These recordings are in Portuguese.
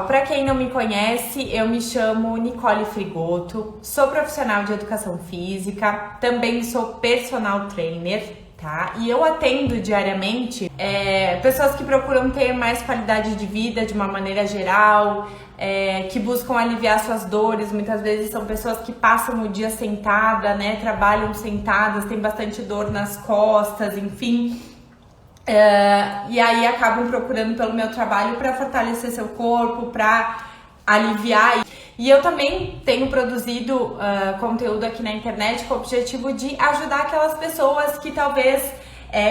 pessoal, para quem não me conhece, eu me chamo Nicole Frigoto, sou profissional de educação física, também sou personal trainer, tá? E eu atendo diariamente pessoas que procuram ter mais qualidade de vida de uma maneira geral, que buscam aliviar suas dores. Muitas vezes são pessoas que passam o dia sentada, né? Trabalham sentadas, têm bastante dor nas costas, enfim. E aí acabam procurando pelo meu trabalho para fortalecer seu corpo, para aliviar. E eu também tenho produzido conteúdo aqui na internet com o objetivo de ajudar aquelas pessoas que talvez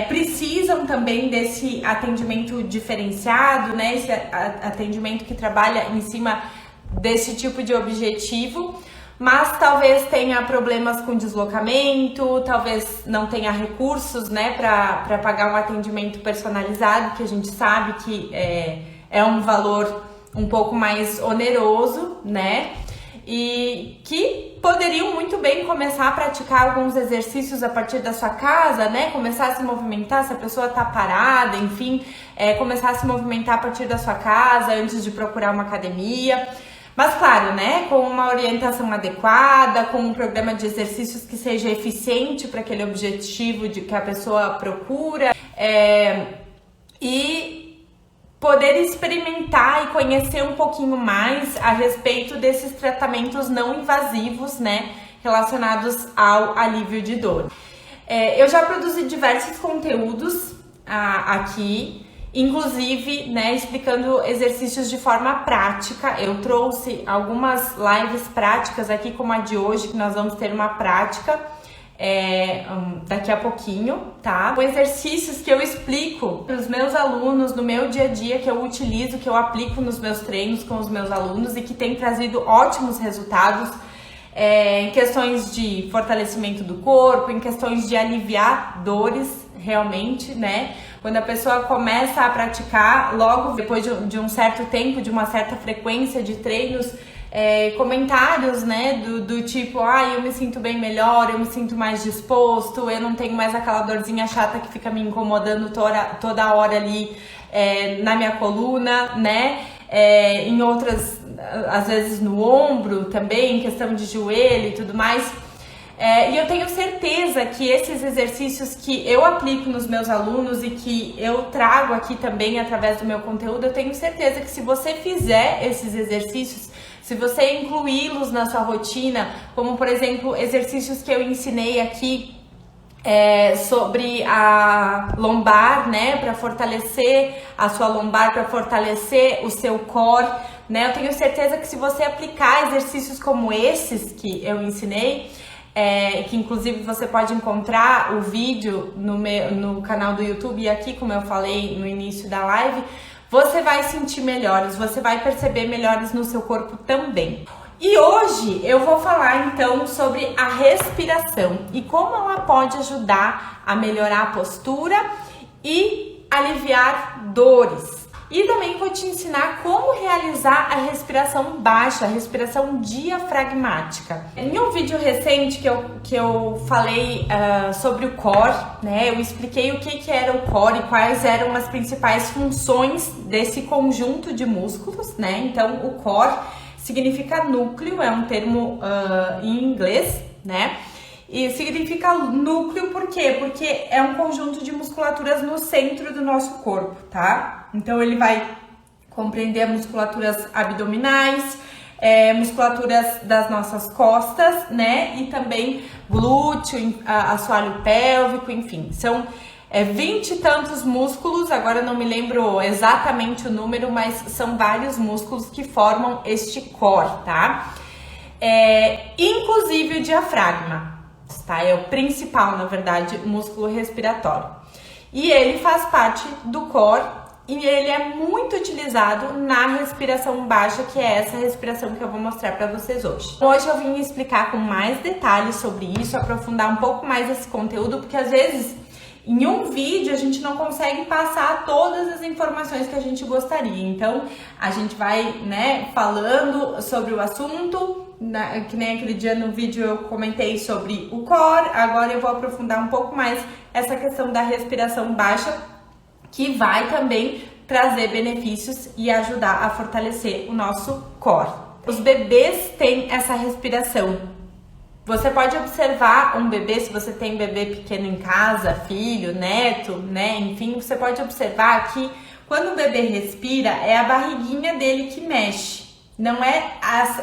precisam também desse atendimento diferenciado, né? Esse atendimento que trabalha em cima desse tipo de objetivo, mas talvez tenha problemas com deslocamento, talvez não tenha recursos, né, para pagar um atendimento personalizado, que a gente sabe que é um valor um pouco mais oneroso, né, e que poderiam muito bem começar a praticar alguns exercícios a partir da sua casa, né, começar a se movimentar, se a pessoa tá parada, enfim, começar a se movimentar a partir da sua casa antes de procurar uma academia. Mas claro, né, com uma orientação adequada, com um programa de exercícios que seja eficiente para aquele objetivo que a pessoa procura, e poder experimentar e conhecer um pouquinho mais a respeito desses tratamentos não invasivos, né, relacionados ao alívio de dor. Eu já produzi diversos conteúdos aqui, inclusive, né, explicando exercícios de forma prática. Eu trouxe algumas lives práticas aqui, como a de hoje, que nós vamos ter uma prática daqui a pouquinho, tá? Com exercícios que eu explico para os meus alunos no meu dia a dia, que eu utilizo, que eu aplico nos meus treinos com os meus alunos e que tem trazido ótimos resultados em questões de fortalecimento do corpo, em questões de aliviar dores realmente, né? Quando a pessoa começa a praticar, logo depois de um certo tempo, de uma certa frequência de treinos, comentários, né, do tipo, eu me sinto bem melhor, eu me sinto mais disposto, eu não tenho mais aquela dorzinha chata que fica me incomodando toda hora ali na minha coluna, né, em outras, às vezes no ombro também, em questão de joelho e tudo mais. E eu tenho certeza que esses exercícios que eu aplico nos meus alunos e que eu trago aqui também através do meu conteúdo, eu tenho certeza que se você fizer esses exercícios, se você incluí-los na sua rotina, como por exemplo exercícios que eu ensinei aqui sobre a lombar, né, para fortalecer a sua lombar, para fortalecer o seu core, né, eu tenho certeza que se você aplicar exercícios como esses que eu ensinei, que inclusive você pode encontrar o vídeo no canal do YouTube e aqui, como eu falei no início da live, você vai sentir melhores, você vai perceber melhores no seu corpo também. E hoje eu vou falar então sobre a respiração e como ela pode ajudar a melhorar a postura e aliviar dores. E também vou te ensinar como realizar a respiração baixa, a respiração diafragmática. Em um vídeo recente que eu falei sobre o core, né? Eu expliquei o que era o core e quais eram as principais funções desse conjunto de músculos, né? Então, o core significa núcleo, é um termo em inglês, né? E significa núcleo por quê? Porque é um conjunto de musculaturas no centro do nosso corpo, tá? Então ele vai compreender musculaturas abdominais, musculaturas das nossas costas, né? E também glúteo, assoalho pélvico, enfim. São 20 e tantos músculos, agora não me lembro exatamente o número, mas são vários músculos que formam este core, tá? Inclusive o diafragma. Tá? É o principal, na verdade, músculo respiratório. E ele faz parte do core e ele é muito utilizado na respiração baixa, que é essa respiração que eu vou mostrar para vocês hoje. Hoje eu vim explicar com mais detalhes sobre isso, aprofundar um pouco mais esse conteúdo, porque às vezes em um vídeo a gente não consegue passar todas as informações que a gente gostaria. Então a gente vai, né, falando sobre o assunto, que nem aquele dia no vídeo eu comentei sobre o core, agora eu vou aprofundar um pouco mais essa questão da respiração baixa, que vai também trazer benefícios e ajudar a fortalecer o nosso core. Os bebês têm essa respiração. Você pode observar um bebê, se você tem um bebê pequeno em casa, filho, neto, né? Enfim, você pode observar que quando o bebê respira, é a barriguinha dele que mexe. Não é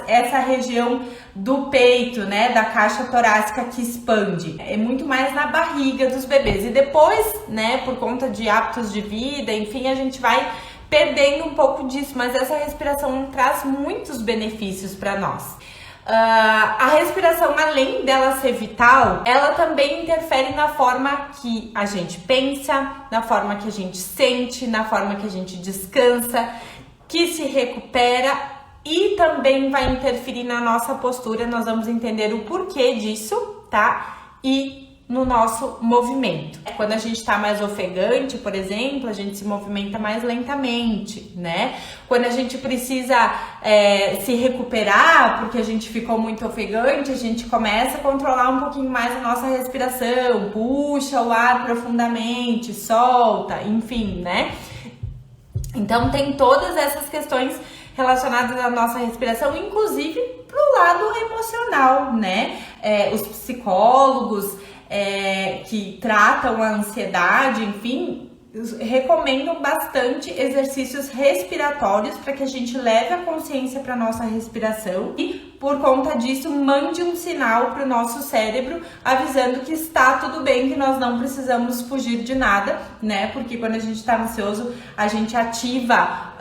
essa região do peito, né, da caixa torácica que expande. É muito mais na barriga dos bebês. E depois, né, por conta de hábitos de vida, enfim, a gente vai perdendo um pouco disso. Mas essa respiração traz muitos benefícios para nós. A respiração, além dela ser vital, ela também interfere na forma que a gente pensa, na forma que a gente sente, na forma que a gente descansa, que se recupera e também vai interferir na nossa postura. Nós vamos entender o porquê disso, tá? E no nosso movimento. Quando a gente tá mais ofegante, por exemplo, a gente se movimenta mais lentamente, né? Quando a gente precisa se recuperar, porque a gente ficou muito ofegante, a gente começa a controlar um pouquinho mais a nossa respiração, puxa o ar profundamente, solta, enfim, né? Então tem todas essas questões relacionadas à nossa respiração, inclusive pro lado emocional, né? Os psicólogos que tratam a ansiedade, enfim, recomendam bastante exercícios respiratórios para que a gente leve a consciência para nossa respiração e, por conta disso, mande um sinal para o nosso cérebro avisando que está tudo bem, que nós não precisamos fugir de nada, né? Porque quando a gente está ansioso, a gente ativa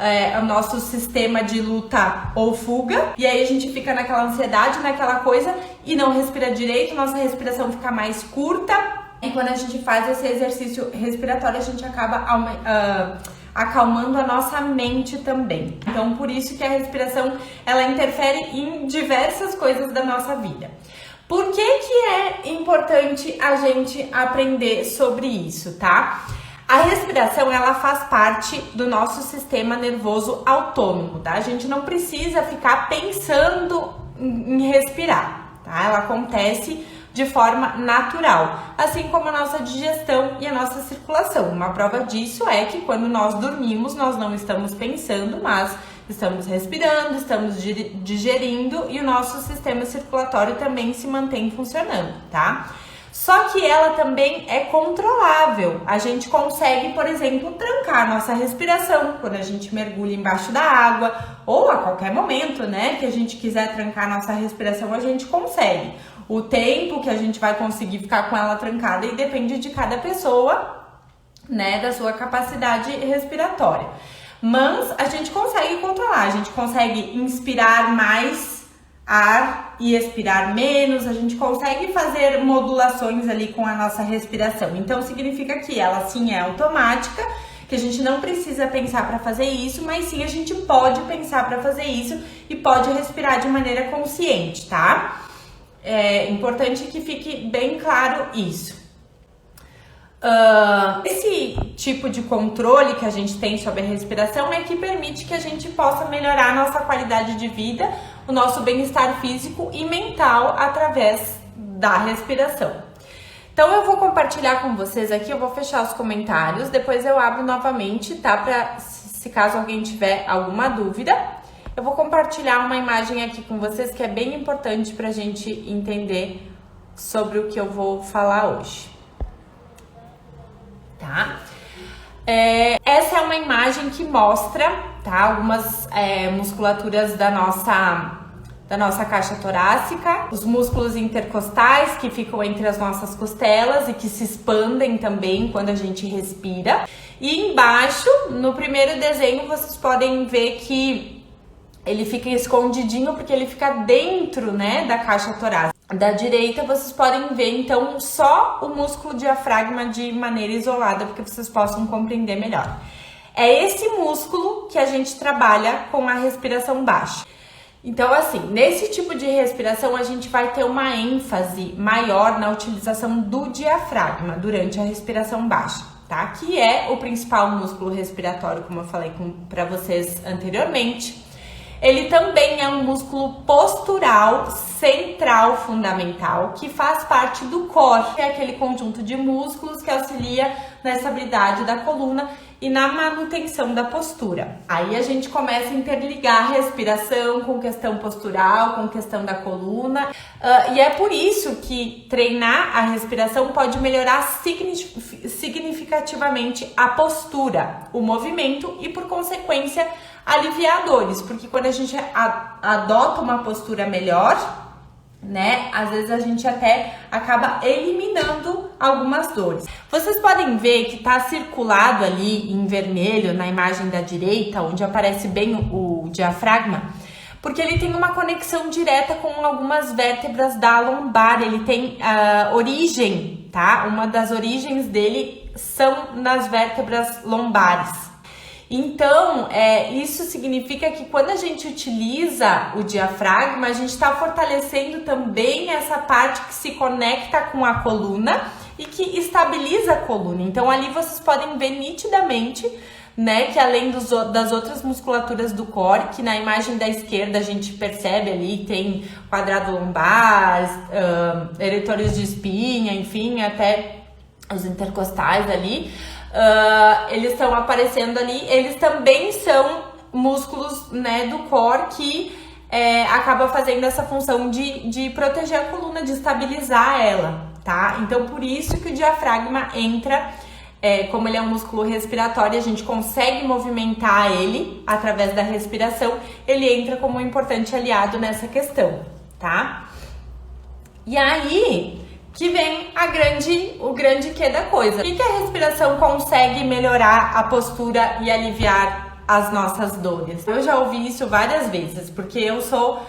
o nosso sistema de luta ou fuga e aí a gente fica naquela ansiedade, naquela coisa e não respira direito, nossa respiração fica mais curta. E quando a gente faz esse exercício respiratório, a gente acaba acalmando a nossa mente também. Então, por isso que a respiração, ela interfere em diversas coisas da nossa vida. Por que é importante a gente aprender sobre isso, tá? A respiração, ela faz parte do nosso sistema nervoso autônomo, tá? A gente não precisa ficar pensando em respirar, tá? Ela acontece de forma natural, assim como a nossa digestão e a nossa circulação. Uma prova disso é que quando nós dormimos, nós não estamos pensando, mas estamos respirando, estamos digerindo e o nosso sistema circulatório também se mantém funcionando, tá? Só que ela também é controlável. A gente consegue, por exemplo, trancar a nossa respiração quando a gente mergulha embaixo da água ou a qualquer momento, né, que a gente quiser trancar a nossa respiração, a gente consegue. O tempo que a gente vai conseguir ficar com ela trancada e depende de cada pessoa, né, da sua capacidade respiratória. Mas a gente consegue controlar, a gente consegue inspirar mais ar e expirar menos, a gente consegue fazer modulações ali com a nossa respiração. Então significa que ela sim é automática, que a gente não precisa pensar para fazer isso, mas sim a gente pode pensar para fazer isso e pode respirar de maneira consciente, tá? É importante que fique bem claro isso. Esse tipo de controle que a gente tem sobre a respiração é que permite que a gente possa melhorar a nossa qualidade de vida, o nosso bem-estar físico e mental através da respiração. Então eu vou compartilhar com vocês aqui, eu vou fechar os comentários, depois eu abro novamente, tá? Pra, se caso alguém tiver alguma dúvida. Eu vou compartilhar uma imagem aqui com vocês que é bem importante pra gente entender sobre o que eu vou falar hoje. Tá? Essa é uma imagem que mostra, tá, algumas musculaturas da nossa caixa torácica, os músculos intercostais que ficam entre as nossas costelas e que se expandem também quando a gente respira. E embaixo, no primeiro desenho, vocês podem ver que ele fica escondidinho porque ele fica dentro, né, da caixa torácica. Da direita, vocês podem ver, então, só o músculo diafragma de maneira isolada, porque vocês possam compreender melhor. É esse músculo que a gente trabalha com a respiração baixa. Então, assim, nesse tipo de respiração, a gente vai ter uma ênfase maior na utilização do diafragma durante a respiração baixa, tá? Que é o principal músculo respiratório, como eu falei para vocês anteriormente. Ele também é um músculo postural central fundamental que faz parte do core, que é aquele conjunto de músculos que auxilia na estabilidade da coluna e na manutenção da postura. Aí a gente começa a interligar a respiração com questão postural, com questão da coluna, e é por isso que treinar a respiração pode melhorar significativamente a postura, o movimento e, por consequência, aliviar dores, porque quando a gente adota uma postura melhor, né, às vezes a gente até acaba eliminando algumas dores. Vocês podem ver que tá circulado ali em vermelho na imagem da direita, onde aparece bem o diafragma, porque ele tem uma conexão direta com algumas vértebras da lombar, ele tem origem, tá? Uma das origens dele são nas vértebras lombares. Então, isso significa que quando a gente utiliza o diafragma, a gente está fortalecendo também essa parte que se conecta com a coluna e que estabiliza a coluna. Então, ali vocês podem ver nitidamente, né, que além das outras musculaturas do core, que na imagem da esquerda a gente percebe ali, tem quadrado lombar, eretores de espinha, enfim, até os intercostais ali. Eles estão aparecendo ali, eles também são músculos, né, do core que acaba fazendo essa função de proteger a coluna, de estabilizar ela, tá? Então, por isso que o diafragma entra, como ele é um músculo respiratório, a gente consegue movimentar ele através da respiração, ele entra como um importante aliado nessa questão, tá? E aí que vem o grande quê da coisa. O que a respiração consegue melhorar a postura e aliviar as nossas dores? Eu já ouvi isso várias vezes, porque eu sou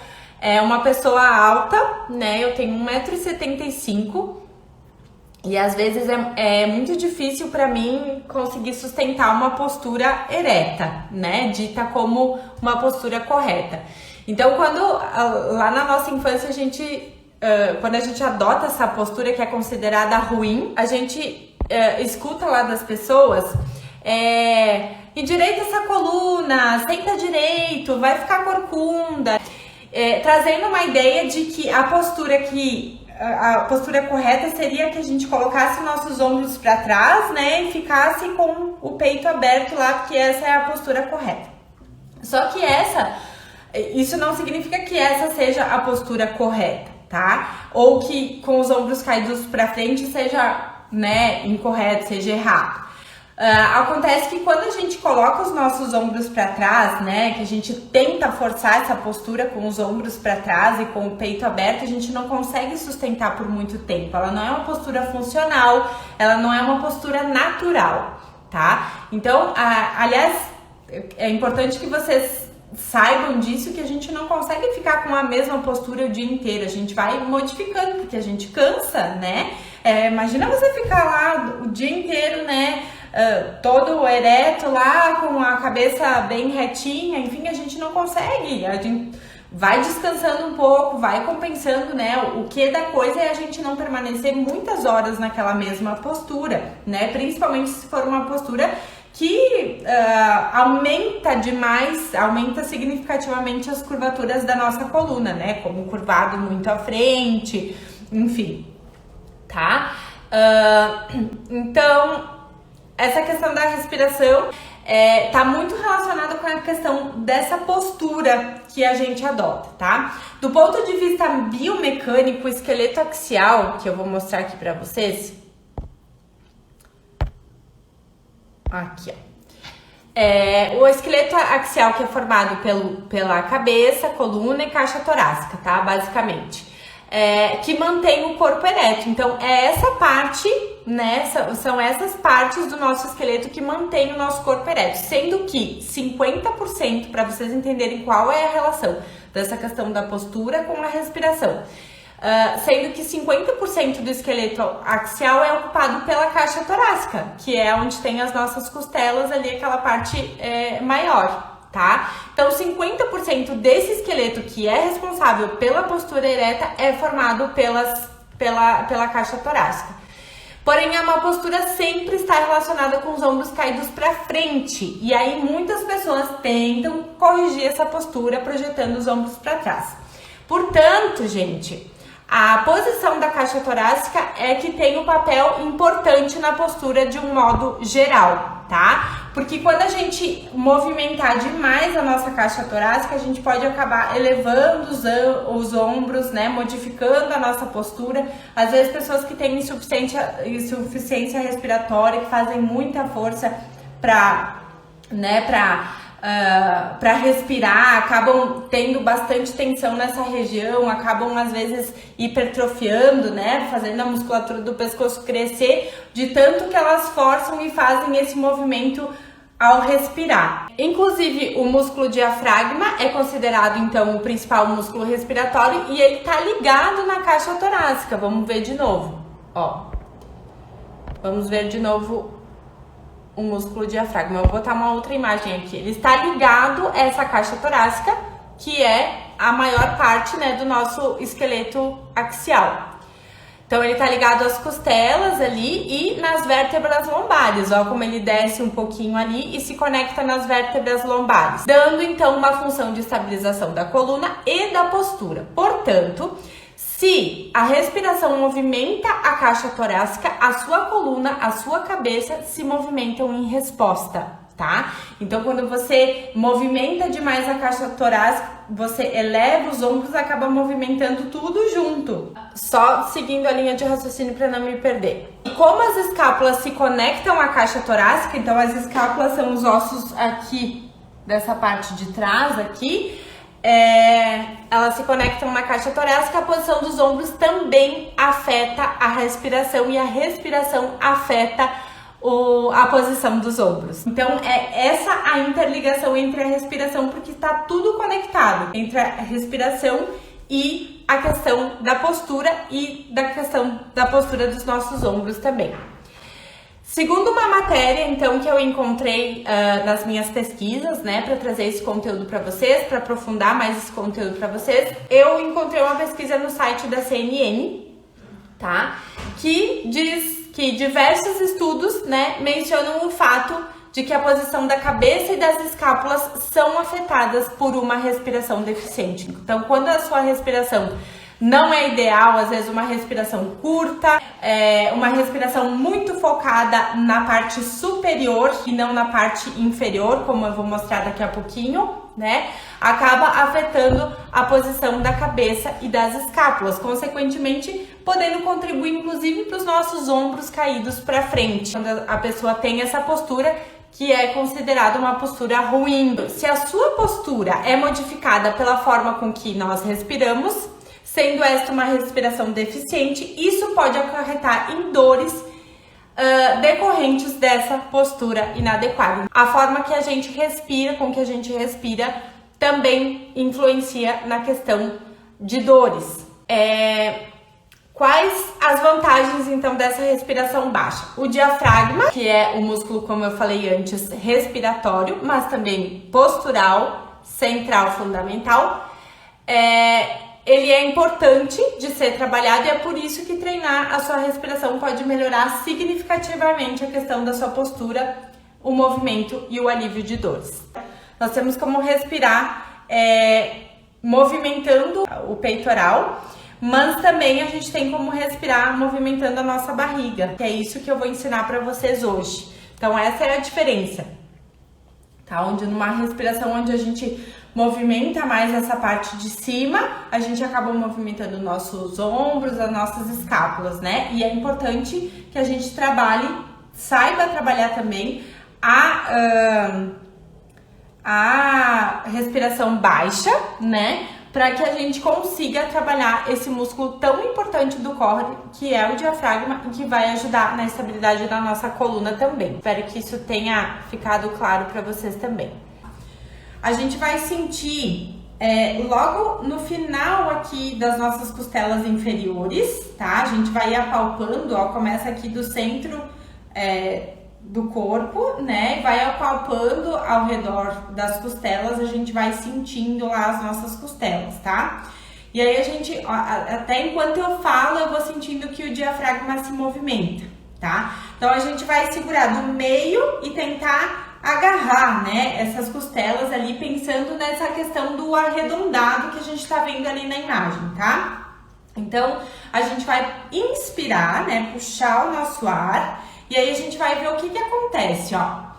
uma pessoa alta, né? Eu tenho 1,75 m e às vezes é muito difícil para mim conseguir sustentar uma postura ereta, né? Dita como uma postura correta. Então, quando lá na nossa infância quando a gente adota essa postura que é considerada ruim, a gente escuta lá das pessoas, endireita essa coluna, senta direito, vai ficar corcunda, trazendo uma ideia de que a postura correta seria que a gente colocasse nossos ombros para trás, né, e ficasse com o peito aberto lá, porque essa é a postura correta. Só que isso não significa que essa seja a postura correta, tá? Ou que com os ombros caídos para frente seja, né, incorreto, seja errado. Acontece que quando a gente coloca os nossos ombros para trás, né, que a gente tenta forçar essa postura com os ombros para trás e com o peito aberto, a gente não consegue sustentar por muito tempo. Ela não é uma postura funcional, ela não é uma postura natural, tá? Então, aliás, é importante que vocês saibam disso, que a gente não consegue ficar com a mesma postura o dia inteiro, a gente vai modificando, porque a gente cansa, né? Imagina você ficar lá o dia inteiro, né, todo ereto lá, com a cabeça bem retinha, enfim, a gente não consegue, a gente vai descansando um pouco, vai compensando, né? O que da coisa é a gente não permanecer muitas horas naquela mesma postura, né? Principalmente se for uma postura que aumenta significativamente as curvaturas da nossa coluna, né? Como curvado muito à frente, enfim, tá? Então, essa questão da respiração tá muito relacionada com a questão dessa postura que a gente adota, tá? Do ponto de vista biomecânico, o esqueleto axial, que eu vou mostrar aqui pra vocês, aqui, ó. O esqueleto axial, que é formado pela cabeça, coluna e caixa torácica, tá? Basicamente. Que mantém o corpo ereto. Então, essa parte, né? São essas partes do nosso esqueleto que mantém o nosso corpo ereto. Sendo que 50%, para vocês entenderem qual é a relação dessa questão da postura com a respiração. Sendo que 50% do esqueleto axial é ocupado pela caixa torácica, que é onde tem as nossas costelas ali, aquela parte maior, tá? Então, 50% desse esqueleto que é responsável pela postura ereta é formado pela caixa torácica. Porém, uma postura sempre está relacionada com os ombros caídos para frente. E aí, muitas pessoas tentam corrigir essa postura projetando os ombros para trás. Portanto, gente, a posição da caixa torácica é que tem um papel importante na postura de um modo geral, tá? Porque quando a gente movimentar demais a nossa caixa torácica, a gente pode acabar elevando os ombros, né, modificando a nossa postura. Às vezes pessoas que têm insuficiência respiratória, que fazem muita força para respirar, acabam tendo bastante tensão nessa região, acabam às vezes hipertrofiando, né, fazendo a musculatura do pescoço crescer, de tanto que elas forçam e fazem esse movimento ao respirar. Inclusive, o músculo diafragma é considerado então o principal músculo respiratório e ele tá ligado na caixa torácica. Vamos ver de novo, ó. Vamos ver de novo o músculo diafragma. Eu vou botar uma outra imagem aqui. Ele está ligado a essa caixa torácica, que é a maior parte, né, do nosso esqueleto axial. Então ele está ligado às costelas ali e nas vértebras lombares, ó, como ele desce um pouquinho ali e se conecta nas vértebras lombares, dando então uma função de estabilização da coluna e da postura. Portanto, se a respiração movimenta a caixa torácica, a sua coluna, a sua cabeça se movimentam em resposta, tá? Então, quando você movimenta demais a caixa torácica, você eleva os ombros, acaba movimentando tudo junto. Só seguindo a linha de raciocínio para não me perder. E como as escápulas se conectam à caixa torácica, então as escápulas são os ossos aqui, dessa parte de trás aqui, elas se conectam na caixa torácica, a posição dos ombros também afeta a respiração e a respiração afeta a posição dos ombros. Então é essa a interligação entre a respiração, porque está tudo conectado entre a respiração e a questão da postura e da questão da postura dos nossos ombros também. Segundo uma matéria, então, que eu encontrei nas minhas pesquisas, né, para trazer esse conteúdo para vocês, para aprofundar mais esse conteúdo para vocês, eu encontrei uma pesquisa no site da CNN, tá, que diz que diversos estudos, né, mencionam o fato de que a posição da cabeça e das escápulas são afetadas por uma respiração deficiente. Então, quando a sua respiração não é ideal, às vezes uma respiração curta, uma respiração muito focada na parte superior e não na parte inferior, como eu vou mostrar daqui a pouquinho, né? Acaba afetando a posição da cabeça e das escápulas, consequentemente podendo contribuir inclusive para os nossos ombros caídos para frente. Quando a pessoa tem essa postura, que é considerada uma postura ruim. Se a sua postura é modificada pela forma com que nós respiramos, sendo esta uma respiração deficiente, isso pode acarretar em dores decorrentes dessa postura inadequada. A forma que a gente respira, com que a gente respira, também influencia na questão de dores. Quais as vantagens, então, dessa respiração baixa? O diafragma, que é o músculo, como eu falei antes, respiratório, mas também postural, central, fundamental, ele é importante de ser trabalhado e é por isso que treinar a sua respiração pode melhorar significativamente a questão da sua postura, o movimento e o alívio de dores. Nós temos como respirar movimentando o peitoral, mas também a gente tem como respirar movimentando a nossa barriga, que é isso que eu vou ensinar para vocês hoje. Então essa é a diferença, tá? Onde numa respiração onde a gente movimenta mais essa parte de cima, a gente acaba movimentando nossos ombros, as nossas escápulas, né? E é importante que a gente saiba trabalhar também a respiração baixa, né? Para que a gente consiga trabalhar esse músculo tão importante do core, que é o diafragma, e que vai ajudar na estabilidade da nossa coluna também. Espero que isso tenha ficado claro para vocês também. A gente vai sentir logo no final aqui das nossas costelas inferiores, tá? A gente vai apalpando, ó, começa aqui do centro do corpo, né? Vai apalpando ao redor das costelas, a gente vai sentindo lá as nossas costelas, tá? E aí a gente, ó, até enquanto eu falo, eu vou sentindo que o diafragma se movimenta, tá? Então a gente vai segurar do meio e tentar agarrar, né, essas costelas ali, pensando nessa questão do arredondado que a gente tá vendo ali na imagem, tá? Então, a gente vai inspirar, né, puxar o nosso ar, e aí a gente vai ver o que acontece, ó.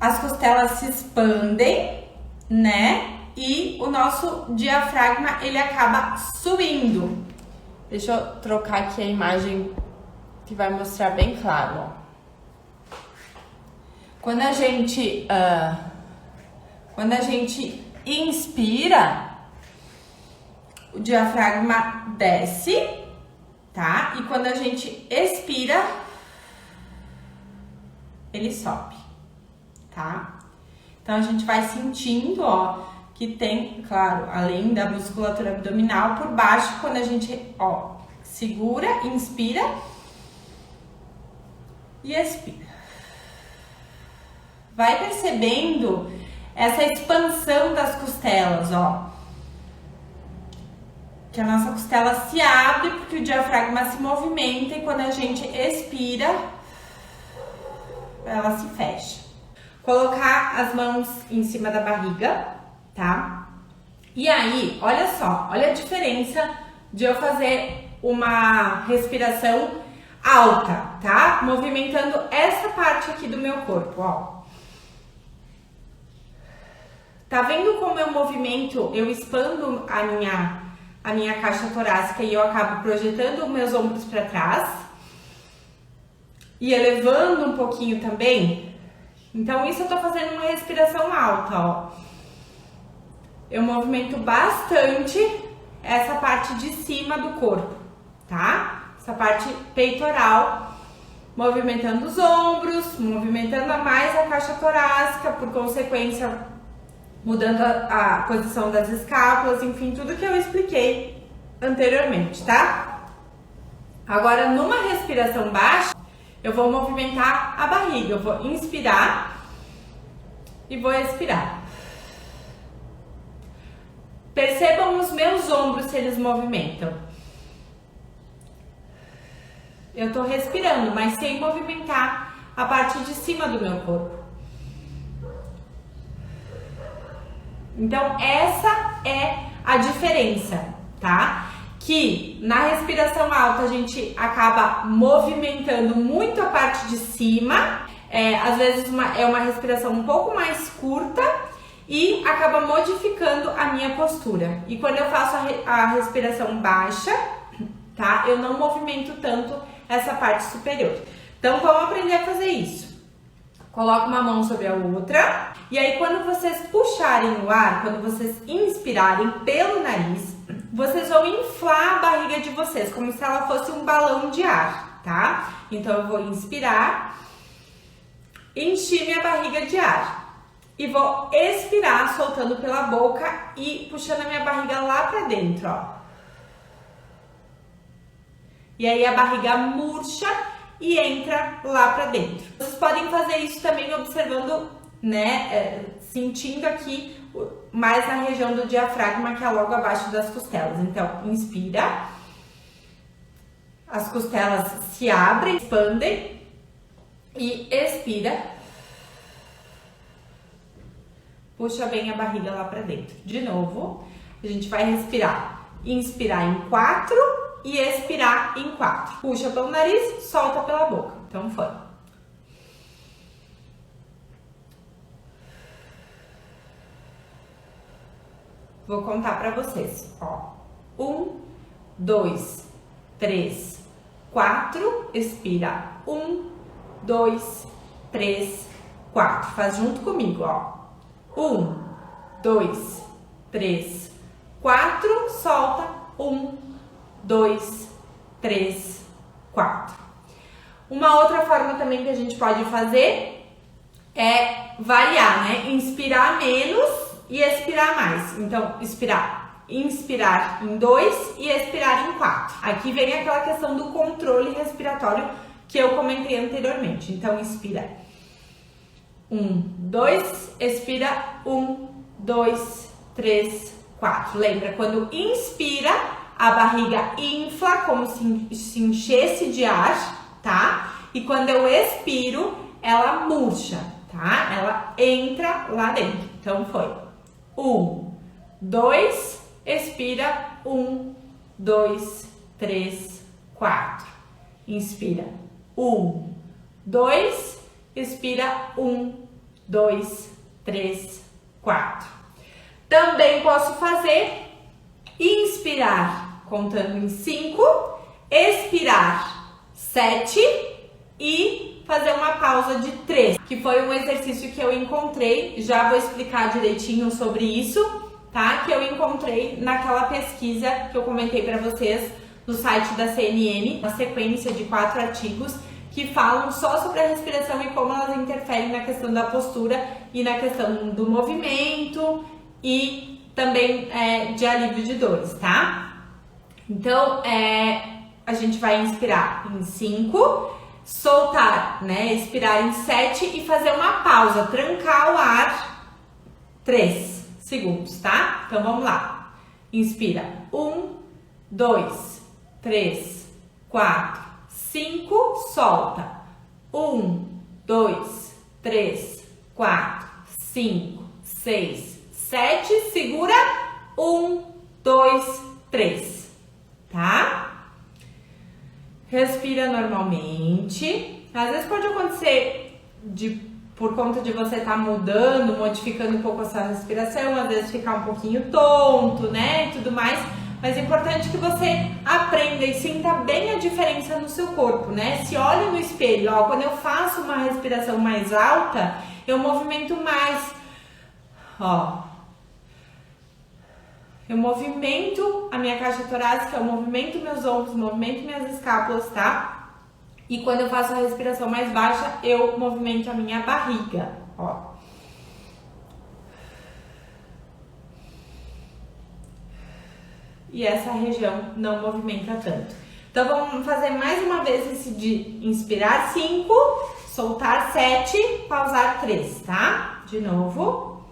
as costelas se expandem, né? E o nosso diafragma, ele acaba subindo. Deixa eu trocar aqui a imagem que vai mostrar bem claro, ó. Quando a gente inspira, o diafragma desce, tá? E quando a gente expira, ele sobe, tá? Então a gente vai sentindo, ó, que tem, claro, além da musculatura abdominal, por baixo, quando a gente, ó, segura, inspira e expira. Vai percebendo essa expansão das costelas, ó. Que a nossa costela se abre porque o diafragma se movimenta e quando a gente expira, ela se fecha. Colocar as mãos em cima da barriga, tá? E aí, olha só, olha a diferença de eu fazer uma respiração alta, tá? Movimentando essa parte aqui do meu corpo, ó. Tá vendo como eu movimento, eu expando a minha caixa torácica e eu acabo projetando os meus ombros para trás e elevando um pouquinho também? Então isso eu tô fazendo uma respiração alta, ó. Eu movimento bastante essa parte de cima do corpo, tá? Essa parte peitoral, movimentando os ombros, movimentando mais a caixa torácica, por consequência mudando a posição das escápulas, enfim, tudo que eu expliquei anteriormente, tá? Agora, numa respiração baixa, eu vou movimentar a barriga, eu vou inspirar e vou expirar. Percebam os meus ombros se eles movimentam. Eu tô respirando, mas sem movimentar a parte de cima do meu corpo. Então, essa é a diferença, tá? Que na respiração alta a gente acaba movimentando muito a parte de cima, às vezes é uma respiração um pouco mais curta e acaba modificando a minha postura. E quando eu faço a respiração baixa, tá? Eu não movimento tanto essa parte superior. Então, vamos aprender a fazer isso. Coloca uma mão sobre a outra e aí quando vocês puxarem o ar, quando vocês inspirarem pelo nariz, vocês vão inflar a barriga de vocês, como se ela fosse um balão de ar, tá? Então eu vou inspirar, encher minha barriga de ar e vou expirar soltando pela boca e puxando a minha barriga lá pra dentro, ó. E aí a barriga murcha e entra lá pra dentro. Vocês podem fazer isso também observando, né, sentindo aqui mais na região do diafragma, que é logo abaixo das costelas. Então, inspira, as costelas se abrem, expandem e expira. Puxa bem a barriga lá pra dentro. De novo, a gente vai respirar. Inspirar em 4 e expirar em 4. Puxa pelo nariz, solta pela boca. Então foi. Vou contar pra vocês, ó. 1, 2, 3, 4. Expira. 1, 2, 3, 4. Faz junto comigo, ó. 1, 2, 3, 4. Solta. 1, 2, 3, 4. Uma outra forma também que a gente pode fazer é variar, né? Inspirar menos e expirar mais. Então, inspirar em 2 e expirar em 4. Aqui vem aquela questão do controle respiratório que eu comentei anteriormente. Então, inspira 1, 2, expira 1, 2, 3, 4. Lembra, quando inspira, a barriga infla como se enchesse de ar, tá? E quando eu expiro, ela murcha, tá? Ela entra lá dentro. Então foi 1, 2, expira 1, 2, 3, 4. Inspira 1, 2, expira 1, 2, 3, 4. Também posso fazer inspirar contando em 5, expirar 7 e fazer uma pausa de 3, que foi um exercício que eu encontrei, já vou explicar direitinho sobre isso, tá? Que eu encontrei naquela pesquisa que eu comentei para vocês no site da CNN, uma sequência de 4 artigos que falam só sobre a respiração e como elas interferem na questão da postura e na questão do movimento e também de alívio de dores, tá? Então, a gente vai inspirar em 5, soltar, né? Expirar em 7 e fazer uma pausa, trancar o ar 3 segundos, tá? Então, vamos lá. Inspira. 1, 2, 3, 4, 5, solta. 1, 2, 3, 4, 5, 6, 7, segura. 1, 2, 3, tá? Respira normalmente. Às vezes pode acontecer por conta de você estar mudando, modificando um pouco a sua respiração, às vezes ficar um pouquinho tonto, né, e tudo mais. Mas é importante que você aprenda e sinta bem a diferença no seu corpo, né? Se olha no espelho, ó, quando eu faço uma respiração mais alta, eu movimento mais, ó. Eu movimento a minha caixa torácica, eu movimento meus ombros, movimento minhas escápulas, tá? E quando eu faço a respiração mais baixa, eu movimento a minha barriga, ó. E essa região não movimenta tanto. Então, vamos fazer mais uma vez esse de inspirar 5, soltar 7, pausar 3, tá? De novo.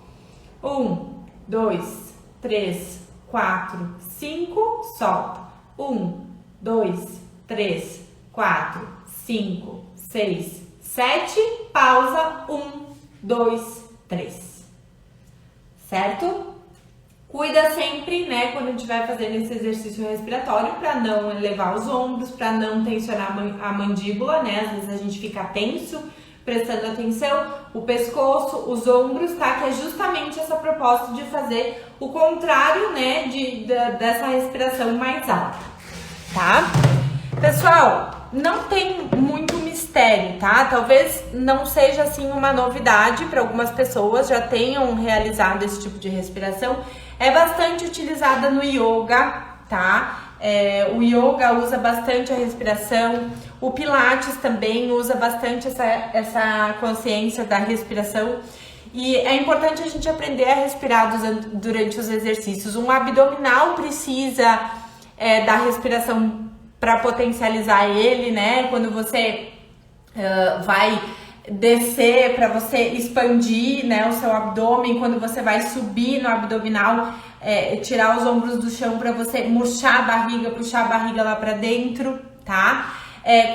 1, 2, 3, 4, 5, solta. 1, 2, 3, 4, 5, 6, 7, pausa. 1, 2, 3. Certo? Cuida sempre, né, quando a gente vai fazendo esse exercício respiratório para não elevar os ombros, para não tensionar a mandíbula, né? Às vezes a gente fica tenso, prestando atenção, o pescoço, os ombros, tá? Que é justamente essa proposta de fazer o contrário, né, dessa respiração mais alta, tá? Pessoal, não tem muito mistério, tá? Talvez não seja assim uma novidade para algumas pessoas, já tenham realizado esse tipo de respiração. É bastante utilizada no yoga, tá? O yoga usa bastante a respiração, o Pilates também usa bastante essa consciência da respiração. E é importante a gente aprender a respirar durante os exercícios. Um abdominal precisa da respiração para potencializar ele, né? Quando você vai descer, para você expandir, né, o seu abdômen, quando você vai subir no abdominal, tirar os ombros do chão para você murchar a barriga, puxar a barriga lá para dentro, tá?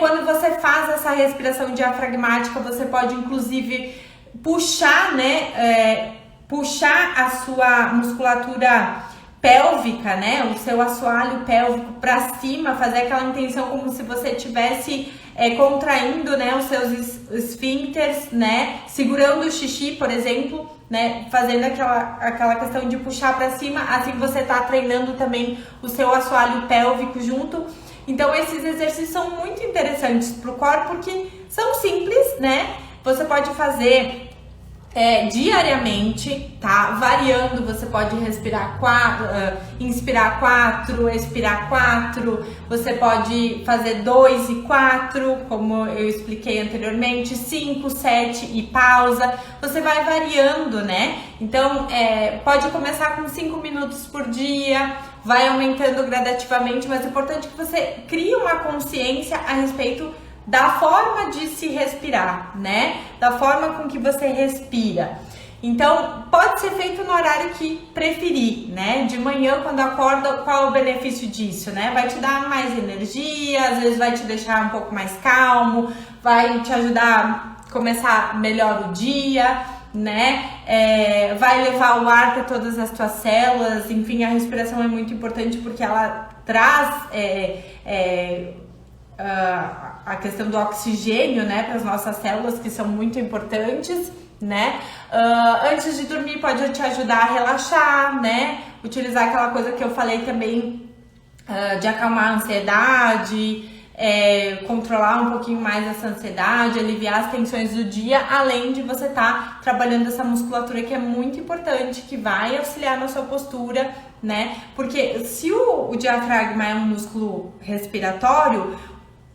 Quando você faz essa respiração diafragmática, você pode inclusive puxar, né, puxar a sua musculatura pélvica, né, o seu assoalho pélvico para cima, fazer aquela intenção como se você estivesse contraindo, né, os seus esfíncteres, né, segurando o xixi, por exemplo, né, fazendo aquela questão de puxar para cima, assim você tá treinando também o seu assoalho pélvico junto. Então esses exercícios são muito interessantes pro corpo porque são simples, né, você pode fazer diariamente, tá? Variando, você pode respirar 4, inspirar 4, expirar 4, você pode fazer 2 e 4, como eu expliquei anteriormente, 5, 7 e pausa, você vai variando, né? Então, pode começar com 5 minutos por dia, vai aumentando gradativamente, mas é importante que você crie uma consciência a respeito da forma de se respirar, né? Da forma com que você respira. Então, pode ser feito no horário que preferir, né? De manhã, quando acorda, qual é o benefício disso, né? Vai te dar mais energia, às vezes vai te deixar um pouco mais calmo, vai te ajudar a começar melhor o dia, né? Vai levar o ar para todas as tuas células. Enfim, a respiração é muito importante porque ela traz a questão do oxigênio, né, para as nossas células, que são muito importantes. né? Antes de dormir pode te ajudar a relaxar, né? Utilizar aquela coisa que eu falei também de acalmar a ansiedade, controlar um pouquinho mais essa ansiedade, aliviar as tensões do dia, além de você estar trabalhando essa musculatura que é muito importante, que vai auxiliar na sua postura, né? Porque se o diafragma é um músculo respiratório,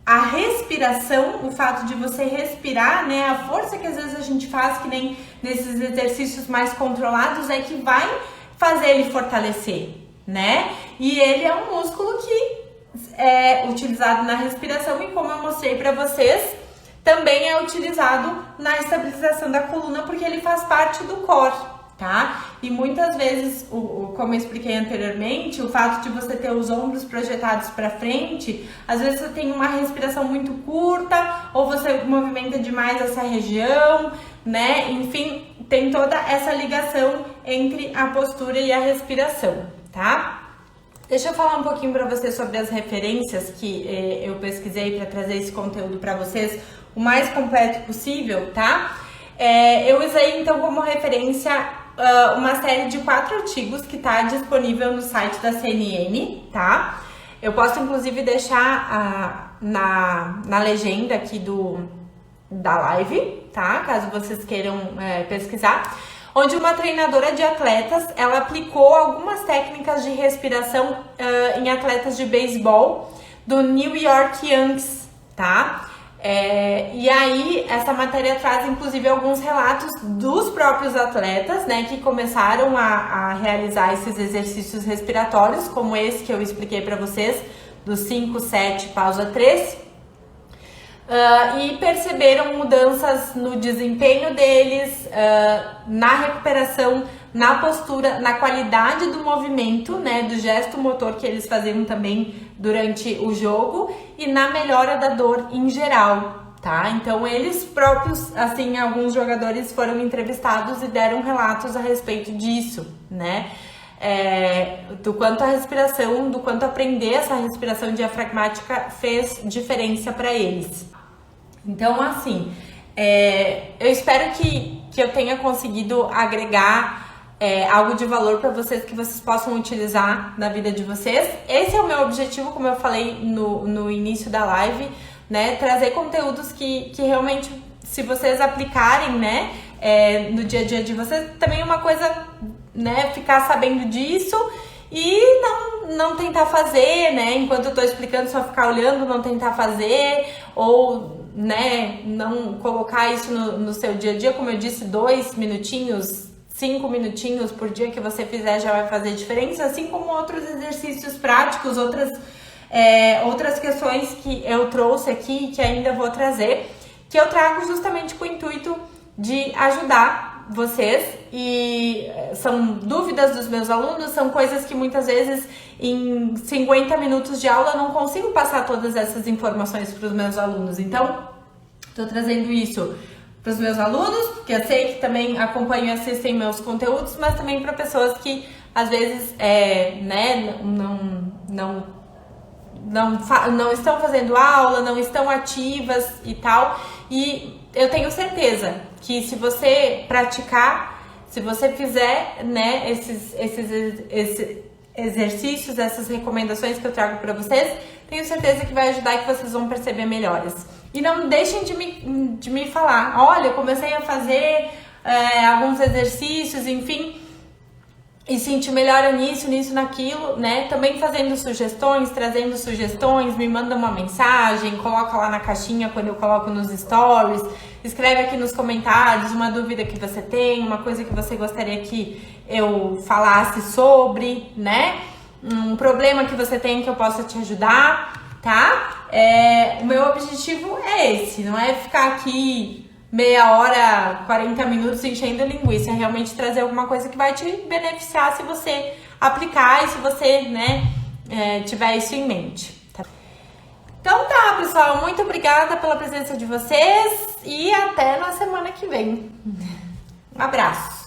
a respiração, o fato de você respirar, né, a força que às vezes a gente faz, que nem nesses exercícios mais controlados, é que vai fazer ele fortalecer, né? E ele é um músculo que é utilizado na respiração e, como eu mostrei para vocês, também é utilizado na estabilização da coluna, porque ele faz parte do core, tá? E muitas vezes, como eu expliquei anteriormente, o fato de você ter os ombros projetados para frente, às vezes você tem uma respiração muito curta, ou você movimenta demais essa região, né? Enfim, tem toda essa ligação entre a postura e a respiração, tá? Deixa eu falar um pouquinho para vocês sobre as referências que eu pesquisei para trazer esse conteúdo para vocês o mais completo possível, tá? Eu usei então como referência uma série de 4 artigos que está disponível no site da CNN, tá? Eu posso inclusive deixar na legenda aqui da live, tá? Caso vocês queiram pesquisar. Onde uma treinadora de atletas, ela aplicou algumas técnicas de respiração em atletas de beisebol do New York Yankees, tá? E aí, essa matéria traz inclusive alguns relatos dos próprios atletas, né, que começaram a realizar esses exercícios respiratórios, como esse que eu expliquei para vocês, do 5, 7, pausa 3. E perceberam mudanças no desempenho deles, na recuperação, na postura, na qualidade do movimento, né, do gesto motor que eles faziam também durante o jogo e na melhora da dor em geral, tá? Então eles próprios, assim, alguns jogadores foram entrevistados e deram relatos a respeito disso, né? Do quanto a respiração, do quanto aprender essa respiração diafragmática fez diferença para eles. Então, assim, eu espero que eu tenha conseguido agregar algo de valor para vocês, que vocês possam utilizar na vida de vocês. Esse é o meu objetivo, como eu falei no início da live, né? Trazer conteúdos que realmente, se vocês aplicarem, né, no dia a dia de vocês, também é uma coisa, né, ficar sabendo disso e não tentar fazer, né, enquanto eu tô explicando, só ficar olhando, não tentar fazer, ou, né, não colocar isso no seu dia a dia. Como eu disse, 2 minutinhos, 5 minutinhos por dia que você fizer já vai fazer diferença, assim como outros exercícios práticos, outras questões que eu trouxe aqui, que ainda vou trazer, que eu trago justamente com o intuito de ajudar vocês, e são dúvidas dos meus alunos, são coisas que muitas vezes em 50 minutos de aula eu não consigo passar todas essas informações para os meus alunos. Então, estou trazendo isso para os meus alunos, porque eu sei que também acompanham e assistem meus conteúdos, mas também para pessoas que às vezes né, não estão fazendo aula, não estão ativas e tal. E eu tenho certeza que se você praticar, se você fizer, né, esses exercícios, essas recomendações que eu trago para vocês, tenho certeza que vai ajudar e que vocês vão perceber melhores. E não deixem de me falar, olha, eu comecei a fazer alguns exercícios, enfim, e senti melhora nisso, naquilo, né? Também fazendo sugestões, trazendo sugestões, me manda uma mensagem, coloca lá na caixinha quando eu coloco nos stories, escreve aqui nos comentários uma dúvida que você tem, uma coisa que você gostaria que eu falasse sobre, né? Um problema que você tem que eu possa te ajudar, tá? O meu objetivo é esse, não é ficar aqui meia hora, 40 minutos enchendo linguiça, é realmente trazer alguma coisa que vai te beneficiar se você aplicar e se você, né, tiver isso em mente. Tá? Então tá, pessoal, muito obrigada pela presença de vocês e até na semana que vem. Um abraço!